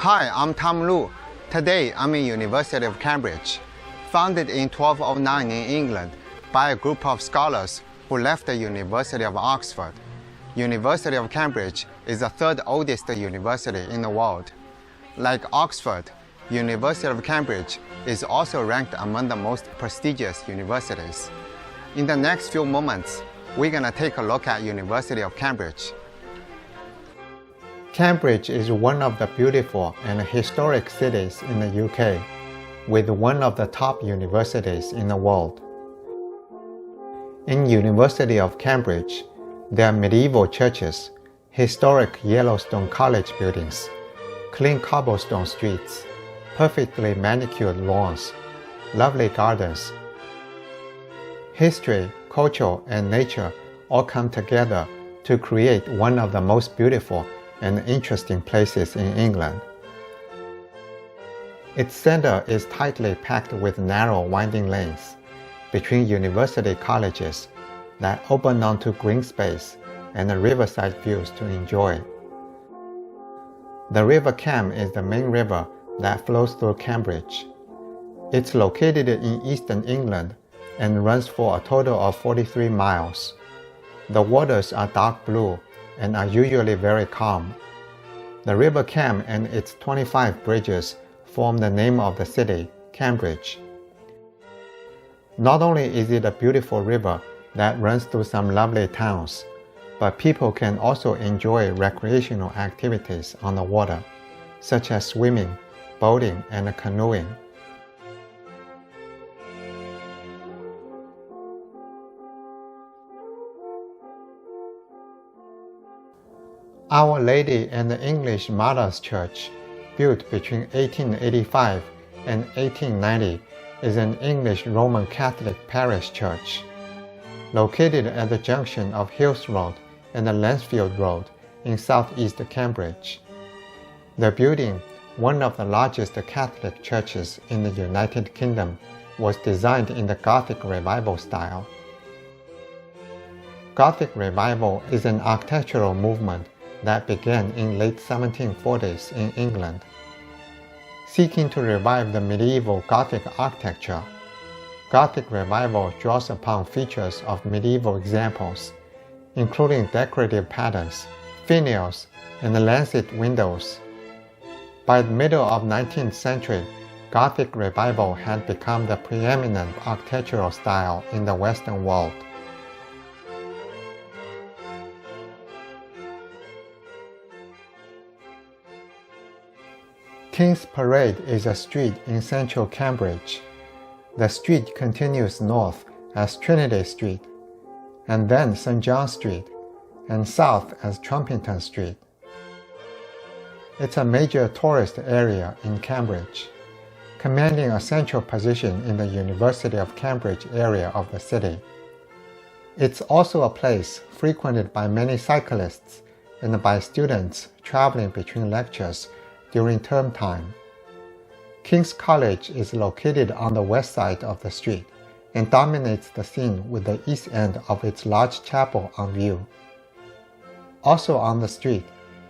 Hi, I'm Tom Lu. Today, I'm in University of Cambridge. Founded in 1209 in England by a group of scholars who left the University of Oxford. University of Cambridge is the third oldest university in the world. Like Oxford, University of Cambridge is also ranked among the most prestigious universities. In the next few moments, we're going to take a look at University of Cambridge. Cambridge is one of the beautiful and historic cities in the UK, with one of the top universities in the world. In University of Cambridge, there are medieval churches, historic Yellowstone College buildings, clean cobblestone streets, perfectly manicured lawns, lovely gardens. History, culture, and nature all come together to create one of the most beautiful and interesting places in England. Its center is tightly packed with narrow winding lanes between university colleges that open onto green space and riverside views to enjoy. The River Cam is the main river that flows through Cambridge. It's located in eastern England and runs for a total of 43 miles. The waters are dark blue and are usually very calm. The River Cam and its 25 bridges form the name of the city, Cambridge. Not only is it a beautiful river that runs through some lovely towns, but people can also enjoy recreational activities on the water, such as swimming, boating, and canoeing. Our Lady and the English Martyrs Church, built between 1885 and 1890, is an English Roman Catholic parish church. Located at the junction of Hills Road and the Lansfield Road in southeast Cambridge. The building, one of the largest Catholic churches in the United Kingdom, was designed in the Gothic Revival style. Gothic Revival is an architectural movement that began in late 1740s in England. Seeking to revive the medieval Gothic architecture, Gothic Revival draws upon features of medieval examples, including decorative patterns, finials, and lancet windows. By the middle of the 19th century, Gothic Revival had become the preeminent architectural style in the Western world. King's Parade is a street in central Cambridge. The street continues north as Trinity Street, and then St. John Street, and south as Trumpington Street. It's a major tourist area in Cambridge, commanding a central position in the University of Cambridge area of the city. It's also a place frequented by many cyclists and by students traveling between lectures during term time. King's College is located on the west side of the street and dominates the scene with the east end of its large chapel on view. Also on the street,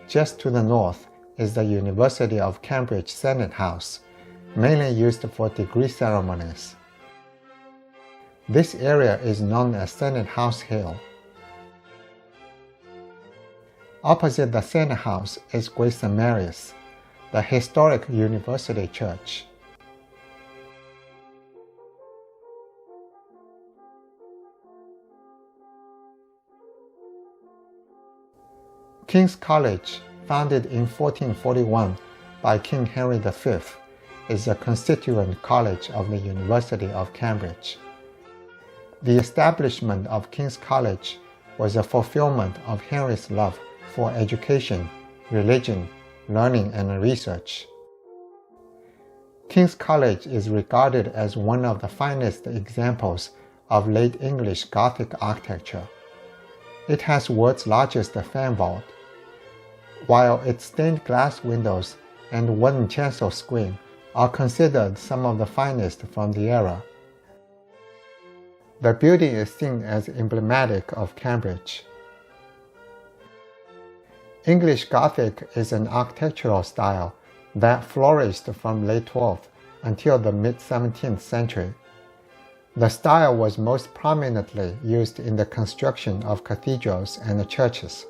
just to the north, is the University of Cambridge Senate House, mainly used for degree ceremonies. This area is known as Senate House Hill. Opposite the Senate House is Great St. Mary's, the historic university church. King's College, founded in 1441 by King Henry V, is a constituent college of the University of Cambridge. The establishment of King's College was a fulfillment of Henry's love for education, religion, learning, and research. King's College is regarded as one of the finest examples of late English Gothic architecture. It has world's largest fan vault, while its stained glass windows and wooden chancel screen are considered some of the finest from the era. The building is seen as emblematic of Cambridge. English Gothic is an architectural style that flourished from late 12th until the mid-17th century. The style was most prominently used in the construction of cathedrals and churches.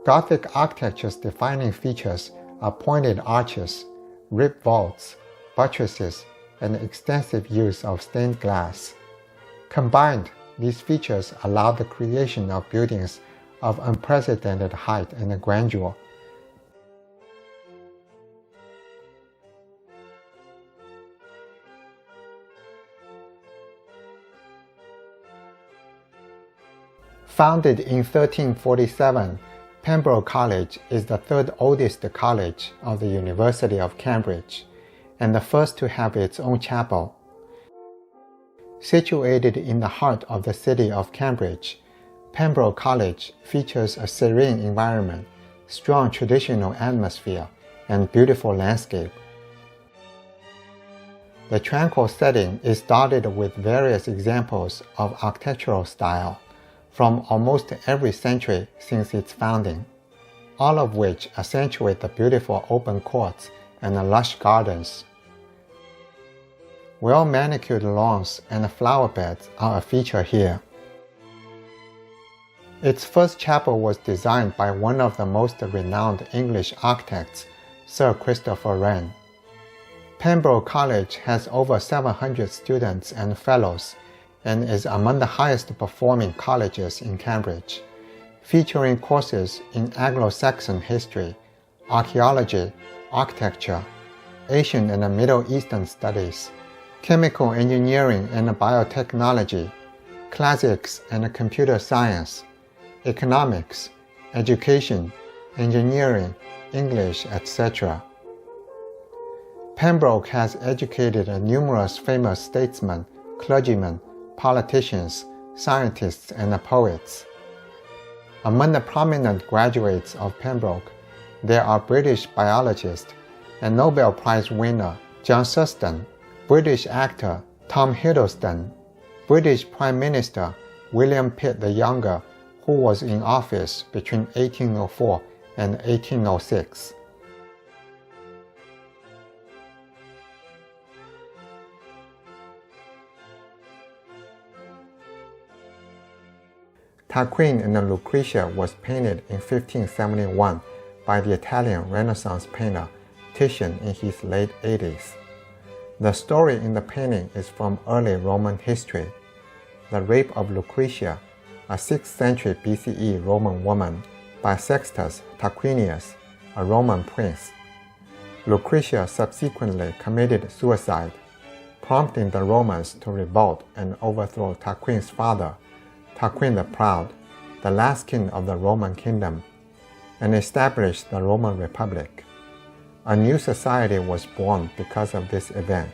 Gothic architecture's defining features are pointed arches, ribbed vaults, buttresses, and extensive use of stained glass. Combined, these features allow the creation of buildings of unprecedented height and grandeur. Founded in 1347, Pembroke College is the third oldest college of the University of Cambridge, and the first to have its own chapel. Situated in the heart of the city of Cambridge, Pembroke College features a serene environment, strong traditional atmosphere, and beautiful landscape. The tranquil setting is dotted with various examples of architectural style from almost every century since its founding, all of which accentuate the beautiful open courts and lush gardens. Well-manicured lawns and flower beds are a feature here. Its first chapel was designed by one of the most renowned English architects, Sir Christopher Wren. Pembroke College has over 700 students and fellows, and is among the highest performing colleges in Cambridge, featuring courses in Anglo-Saxon history, archaeology, architecture, Asian and Middle Eastern studies, chemical engineering and biotechnology, classics and computer science, economics, education, engineering, English, etc. Pembroke has educated numerous famous statesmen, clergymen, politicians, scientists, and poets. Among the prominent graduates of Pembroke, there are British biologist and Nobel Prize winner John Sutton, British actor Tom Hiddleston, British Prime Minister William Pitt the Younger, who was in office between 1804 and 1806. Tarquin and Lucretia was painted in 1571 by the Italian Renaissance painter Titian in his late 80s. The story in the painting is from early Roman history, the rape of Lucretia, a 6th century BCE Roman woman, by Sextus Tarquinius, a Roman prince. Lucretia subsequently committed suicide, prompting the Romans to revolt and overthrow Tarquin's father, Tarquin the Proud, the last king of the Roman kingdom, and established the Roman Republic. A new society was born because of this event.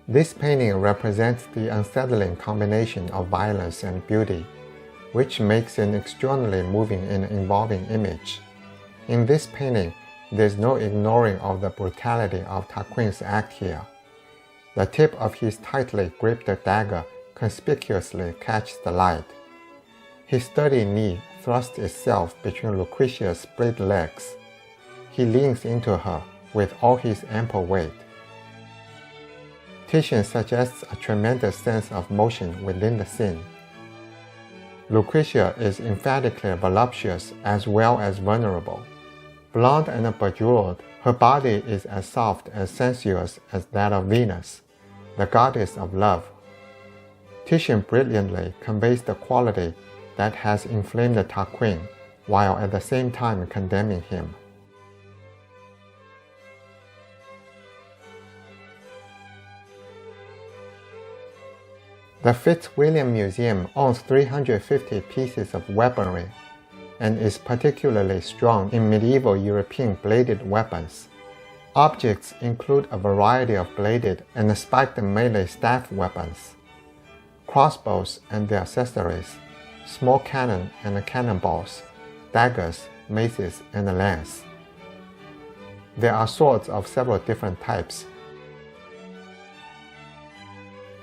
This painting represents the unsettling combination of violence and beauty, which makes an extraordinarily moving and involving image. In this painting, there is no ignoring of the brutality of Tarquin's act here. The tip of his tightly gripped dagger conspicuously catches the light. His sturdy knee thrusts itself between Lucretia's split legs. He leans into her with all his ample weight. Titian suggests a tremendous sense of motion within the scene. Lucretia is emphatically voluptuous as well as vulnerable. Blonde and bejeweled, her body is as soft and sensuous as that of Venus, the goddess of love. Titian brilliantly conveys the quality that has inflamed Tarquin, while at the same time condemning him. The Fitzwilliam Museum owns 350 pieces of weaponry and is particularly strong in medieval European bladed weapons. Objects include a variety of bladed and spiked melee staff weapons, crossbows and their accessories, small cannon and cannonballs, daggers, maces, and lance. There are swords of several different types.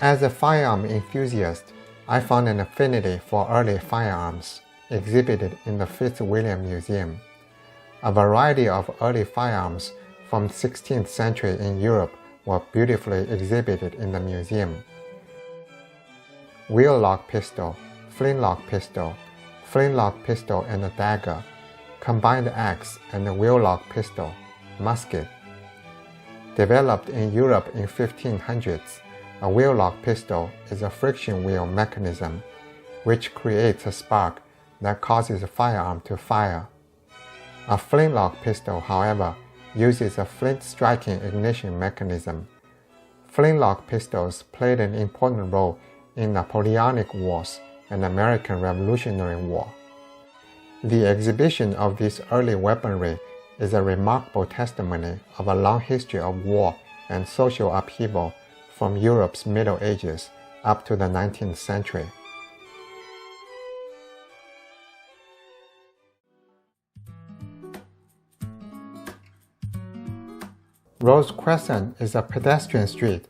As a firearm enthusiast, I found an affinity for early firearms exhibited in the Fitzwilliam Museum. A variety of early firearms from the 16th century in Europe were beautifully exhibited in the museum. Wheel-lock pistol, flintlock pistol and a dagger, combined axe and a wheel-lock pistol, musket. Developed in Europe in 1500s, a wheel-lock pistol is a friction wheel mechanism which creates a spark that causes a firearm to fire. A flintlock pistol, however, uses a flint-striking ignition mechanism. Flintlock pistols played an important role in Napoleonic Wars and American Revolutionary War. The exhibition of this early weaponry is a remarkable testimony of a long history of war and social upheaval from Europe's Middle Ages up to the 19th century. Rose Crescent is a pedestrian street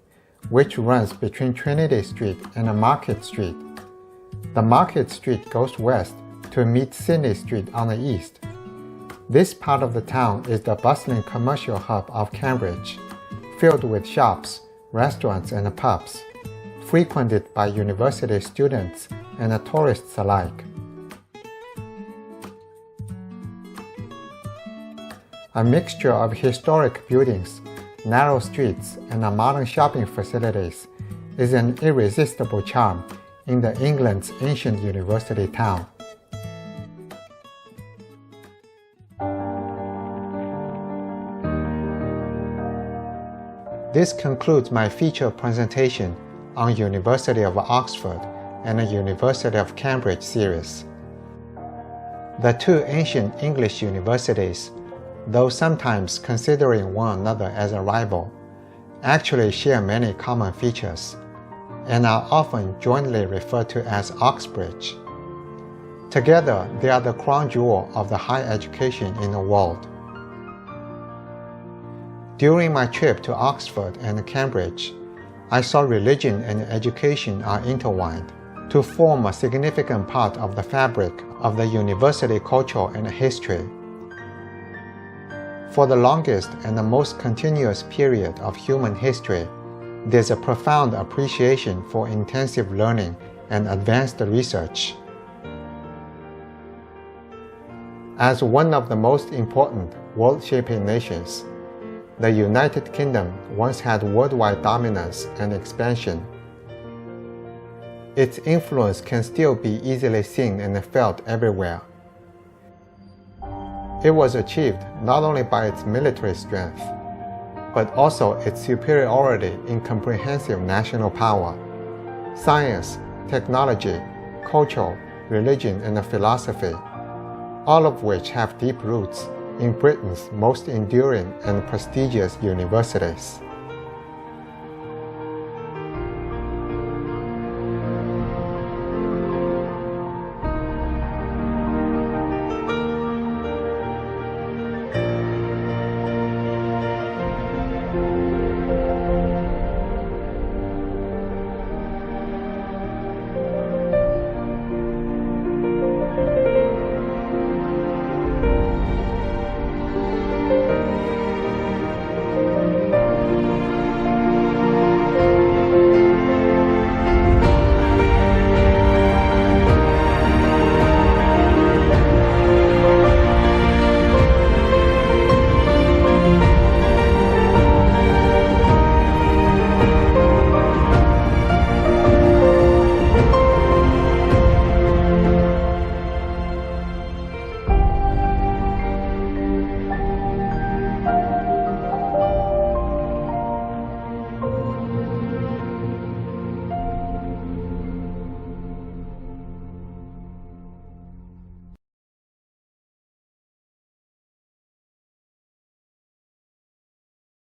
which runs between Trinity Street and Market Street. The Market Street goes west to meet Sydney Street on the east. This part of the town is the bustling commercial hub of Cambridge, filled with shops, restaurants and pubs, frequented by university students and tourists alike. A mixture of historic buildings, narrow streets, and modern shopping facilities is an irresistible charm in England's ancient university town. This concludes my feature presentation on University of Oxford and the University of Cambridge series. The two ancient English universities, though sometimes considering one another as a rival, actually share many common features, and are often jointly referred to as Oxbridge. Together, they are the crown jewel of the higher education in the world. During my trip to Oxford and Cambridge, I saw religion and education are intertwined to form a significant part of the fabric of the university culture and history. For the longest and the most continuous period of human history, there's a profound appreciation for intensive learning and advanced research. As one of the most important world-shaping nations, the United Kingdom once had worldwide dominance and expansion. Its influence can still be easily seen and felt everywhere. It was achieved not only by its military strength, but also its superiority in comprehensive national power, science, technology, culture, religion, and philosophy, all of which have deep roots in Britain's most enduring and prestigious universities.